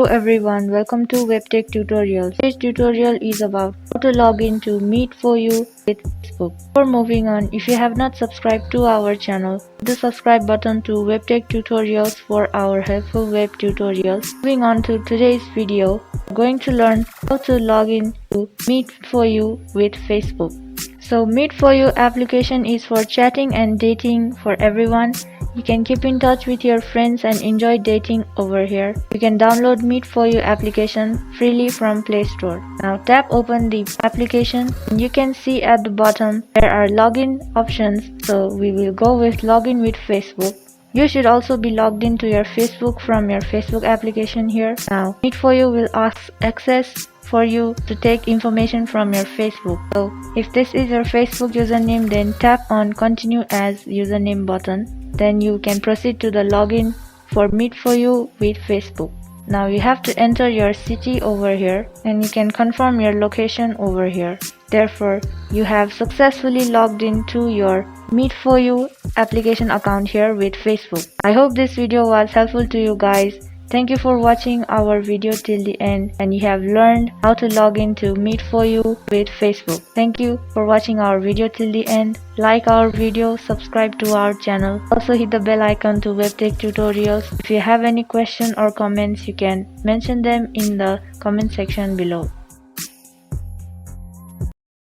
Hello everyone, welcome to WebTech Tutorials. Today's tutorial is about how to log into Meet4U with Facebook. Before moving on, if you have not subscribed to our channel, hit the subscribe button to WebTech Tutorials for our helpful web tutorials. Moving on to today's video, we're going to learn how to log in to Meet4U with Facebook. So Meet4U application is for chatting and dating for everyone. You can keep in touch with your friends and enjoy dating over here. You can download Meet4U application freely from Play Store. Now tap open the application and you can see at the bottom there are login options. So we will go with login with Facebook. You should also be logged into your Facebook from your Facebook application here. Now Meet4U will ask access for you to take information from your Facebook. So if this is your Facebook username, then tap on continue as username button. Then you can proceed to the login for Meet4U with Facebook. Now you have to enter your city over here and you can confirm your location over here. Therefore, you have successfully logged into your Meet4U application account here with Facebook. I hope this video was helpful to you guys. Thank you for watching our video till the end and you have learned how to log into Meet4U with Facebook. Thank you for watching our video till the end. Like our video, subscribe to our channel. Also hit the bell icon to WebTech Tutorials. If you have any question or comments, you can mention them in the comment section below.